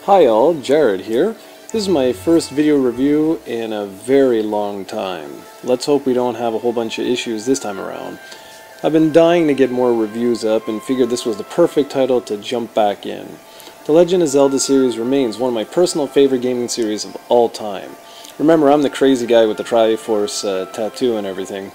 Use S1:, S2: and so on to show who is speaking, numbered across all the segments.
S1: Hi all, Jarrod here. This is my first video review in a very long time. Let's hope we don't have a whole bunch of issues this time around. I've been dying to get more reviews up and figured this was the perfect title to jump back in. The Legend of Zelda series remains one of my personal favorite gaming series of all time. Remember, I'm the crazy guy with the Triforce tattoo and everything.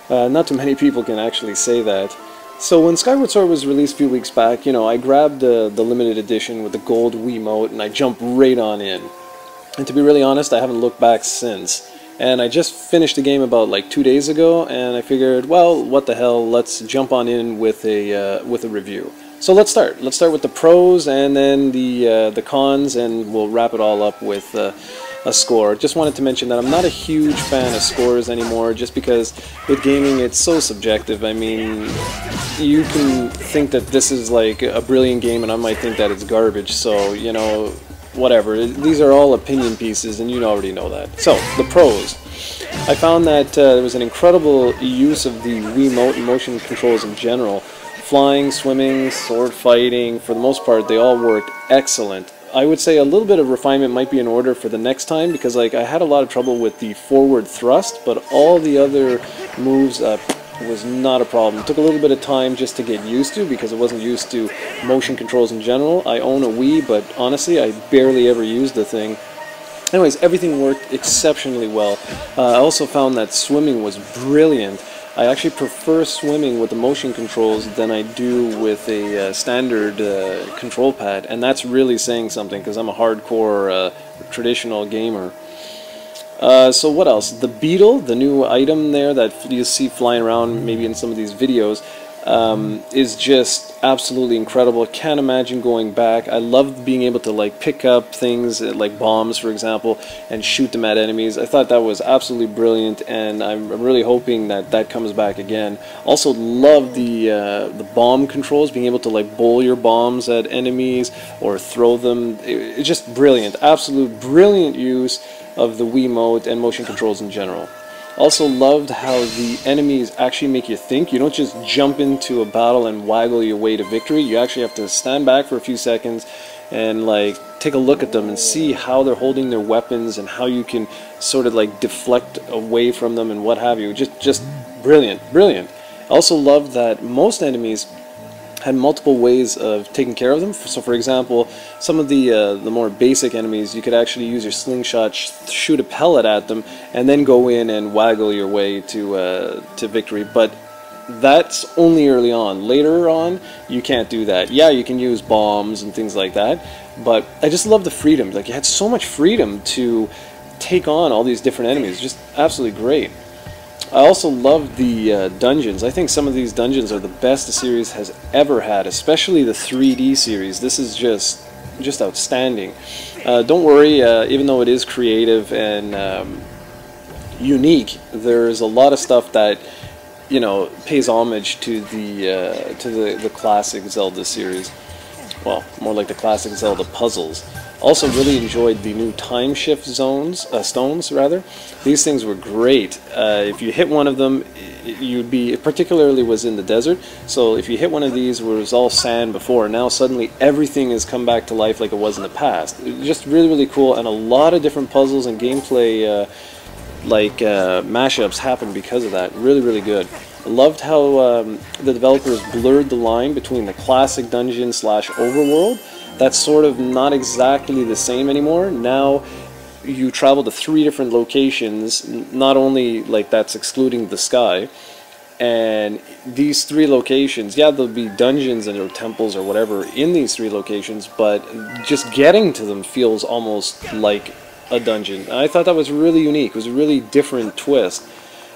S1: Not too many people can actually say that. So when Skyward Sword was released a few weeks back, I grabbed the limited edition with the gold Wiimote and I jumped right on in. And to be really honest, I haven't looked back since. And I just finished the game about like 2 days ago, and I figured, well, what the hell, let's jump on in with a review. So let's start. Let's start with the pros and then the cons, and we'll wrap it all up with a score. Just wanted to mention that I'm not a huge fan of scores anymore, just because with gaming it's so subjective. I mean, you can think that this is like a brilliant game and I might think that it's garbage, so whatever. These are all opinion pieces and you already know that. So, the pros. I found that there was an incredible use of the Wiimote and motion controls in general. Flying, swimming, sword fighting, for the most part they all worked excellent. I would say a little bit of refinement might be in order for the next time, because I had a lot of trouble with the forward thrust, but all the other moves was not a problem. It took a little bit of time just to get used to, because I wasn't used to motion controls in general. I own a Wii, but honestly I barely ever used the thing. Anyways, everything worked exceptionally well. I also found that swimming was brilliant. I actually prefer swimming with the motion controls than I do with a standard control pad, and that's really saying something, because I'm a hardcore traditional gamer. So what else? The beetle, the new item there that you see flying around maybe in some of these videos, is just absolutely incredible. Can't imagine going back. I loved being able to like pick up things like bombs, for example, and shoot them at enemies. I thought that was absolutely brilliant, and I'm really hoping that that comes back again. Also love the bomb controls, being able to like bowl your bombs at enemies or throw them. It's just brilliant. Absolute brilliant use of the Wiimote and motion controls in general. Also loved how the enemies actually make you think. You don't just jump into a battle and waggle your way to victory. You actually have to stand back for a few seconds and like take a look at them and see how they're holding their weapons and how you can sort of like deflect away from them and what have you. Just brilliant, brilliant. Also loved that most enemies had multiple ways of taking care of them. So for example, some of the more basic enemies, you could actually use your slingshot, shoot a pellet at them, and then go in and waggle your way to victory. But that's only early on. Later on, you can't do that. Yeah, you can use bombs and things like that, but I just love the freedom. Like, you had so much freedom to take on all these different enemies. Just absolutely great. I also love the dungeons. I think some of these dungeons are the best the series has ever had, especially the 3D series. This is just outstanding. Don't worry, even though it is creative and unique, there's a lot of stuff that pays homage to the classic Zelda series. Well, more like the classic Zelda puzzles. Also really enjoyed the new time shift stones. These things were great. If you hit one of them, you'd be, particularly was in the desert, so if you hit one of these where it was all sand before, now suddenly everything has come back to life like it was in the past. Just really, really cool, and a lot of different puzzles and gameplay mashups happen because of that. Really, really good. I loved how the developers blurred the line between the classic dungeon / overworld. That's sort of not exactly the same anymore. Now you travel to 3 different locations, not only like that's excluding the sky, and these 3 locations, yeah, there'll be dungeons and or temples or whatever in these 3 locations, but just getting to them feels almost like a dungeon. And I thought that was really unique. It was a really different twist.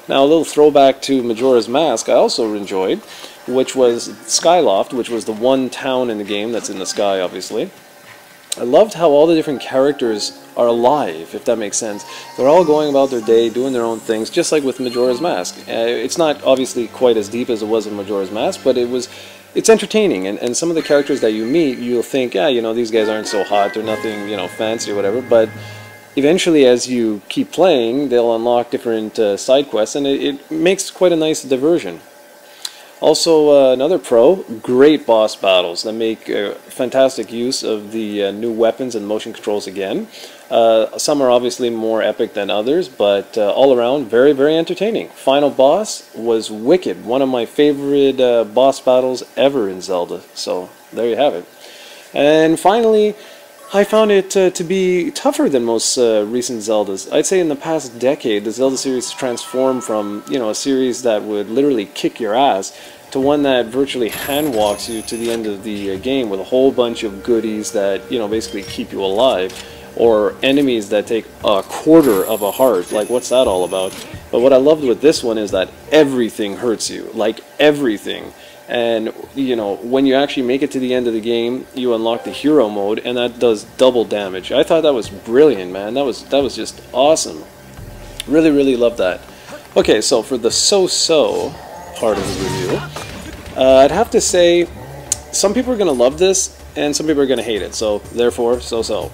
S1: Now, a little throwback to Majora's Mask I also enjoyed, which was Skyloft, which was the one town in the game that's in the sky, obviously. I loved how all the different characters are alive, if that makes sense. They're all going about their day, doing their own things, just like with Majora's Mask. It's not obviously quite as deep as it was in Majora's Mask, but it's entertaining, and some of the characters that you meet, you'll think, yeah, these guys aren't so hot, they're nothing, fancy or whatever, but eventually, as you keep playing, they'll unlock different side quests, and it makes quite a nice diversion. Also, another pro, great boss battles that make fantastic use of the new weapons and motion controls again. Some are obviously more epic than others, but all around, very, very entertaining. Final boss was wicked, one of my favorite boss battles ever in Zelda, so there you have it. And finally, I found it to be tougher than most recent Zeldas. I'd say in the past decade, the Zelda series transformed from, a series that would literally kick your ass to one that virtually hand walks you to the end of the game with a whole bunch of goodies that, basically keep you alive, or enemies that take a quarter of a heart. Like, what's that all about? But what I loved with this one is that everything hurts you, like everything. And, when you actually make it to the end of the game, you unlock the hero mode, and that does double damage. I thought that was brilliant, man. That was just awesome. Really, really loved that. Okay, so for the so-so part of the review, I'd have to say some people are going to love this, and some people are going to hate it. So, therefore, so-so.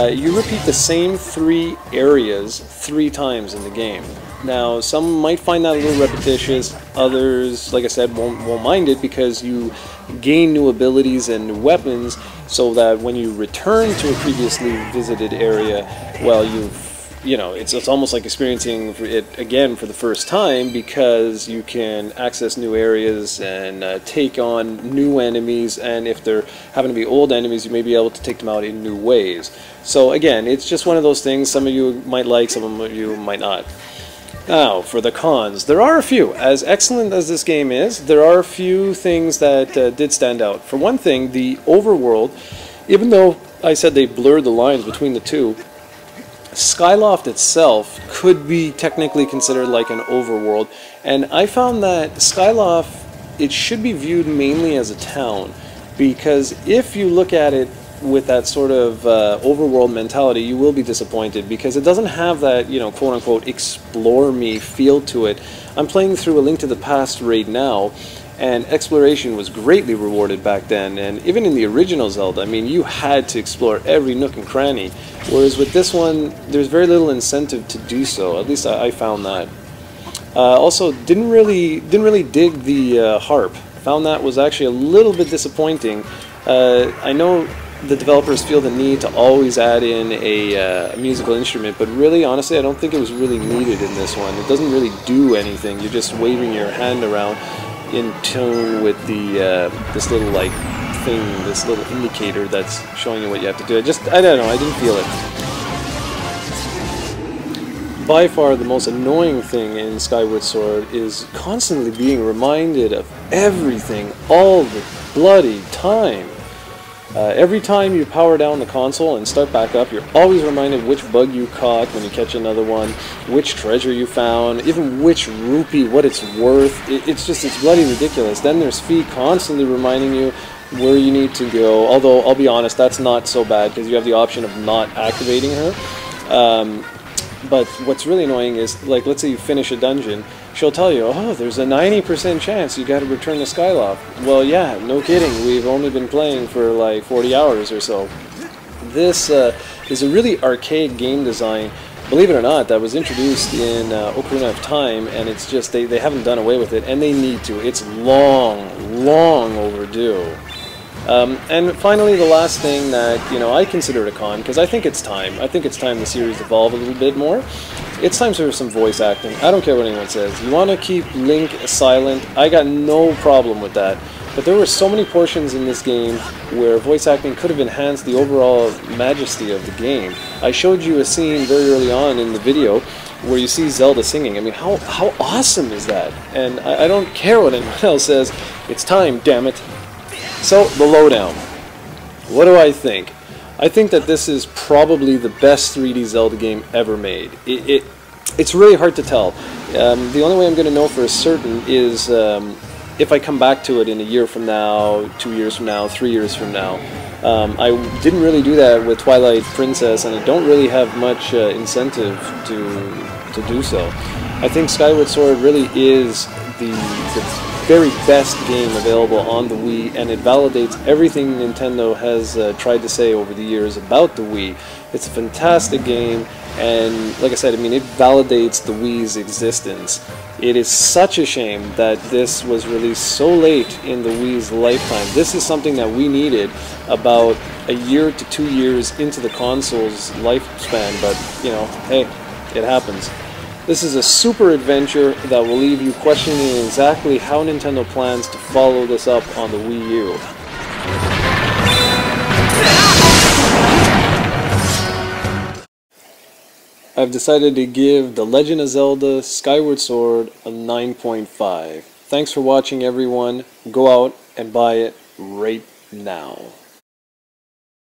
S1: You repeat the same 3 areas 3 times in the game. Now, some might find that a little repetitious, others, like I said, won't mind it because you gain new abilities and new weapons, so that when you return to a previously visited area, well, it's almost like experiencing it again for the first time, because you can access new areas and take on new enemies, and if there happen to be old enemies, you may be able to take them out in new ways. So again, it's just one of those things. Some of you might like, some of you might not. Now, for the cons, there are a few. As excellent as this game is, there are a few things that did stand out. For one thing, the overworld, even though I said they blurred the lines between the two, Skyloft itself could be technically considered like an overworld, and I found that Skyloft, it should be viewed mainly as a town, because if you look at it with that sort of overworld mentality, you will be disappointed, because it doesn't have that, quote-unquote, explore me feel to it. I'm playing through A Link to the Past right now, and exploration was greatly rewarded back then, and even in the original Zelda, I mean, you had to explore every nook and cranny, whereas with this one, there's very little incentive to do so. At least I found that. Also, didn't really dig the harp. Found that was actually a little bit disappointing. I know the developers feel the need to always add in a musical instrument, but really, honestly, I don't think it was really needed in this one. It doesn't really do anything. You're just waving your hand around in tune with the this little thing, this little indicator that's showing you what you have to do. I don't know, I didn't feel it. By far the most annoying thing in Skyward Sword is constantly being reminded of everything all the bloody time. Every time you power down the console and start back up, you're always reminded which bug you caught when you catch another one, which treasure you found, even which rupee, what it's worth. It's bloody ridiculous. Then there's Fee constantly reminding you where you need to go, although I'll be honest, that's not so bad because you have the option of not activating her. But what's really annoying is, like, let's say you finish a dungeon, she'll tell you, oh, there's a 90% chance you got to return to Skyloft. Well, yeah, no kidding. We've only been playing for like 40 hours or so. This is a really archaic game design, believe it or not, that was introduced in Ocarina of Time, and it's just, they haven't done away with it, and they need to. It's long, long overdue. And finally, the last thing that, I consider it a con, because I think it's time. I think it's time the series evolve a little bit more. It's time for some voice acting. I don't care what anyone says. You want to keep Link silent? I got no problem with that. But there were so many portions in this game where voice acting could have enhanced the overall majesty of the game. I showed you a scene very early on in the video where you see Zelda singing. I mean, how awesome is that? And I don't care what anyone else says. It's time, damn it. So, the lowdown. What do I think? I think that this is probably the best 3D Zelda game ever made. It's really hard to tell. The only way I'm going to know for certain is if I come back to it in a year from now, 2 years from now, 3 years from now. I didn't really do that with Twilight Princess, and I don't really have much incentive to do so. I think Skyward Sword really is the very best game available on the Wii, and it validates everything Nintendo has tried to say over the years about the Wii. It's a fantastic game, and like I said, I mean, it validates the Wii's existence. It is such a shame that this was released so late in the Wii's lifetime. This is something that we needed about a year to 2 years into the console's lifespan, but you know, hey, it happens. This is a super adventure that will leave you questioning exactly how Nintendo plans to follow this up on the Wii U. I've decided to give The Legend of Zelda Skyward Sword a 9.5. Thanks for watching, everyone. Go out and buy it right now.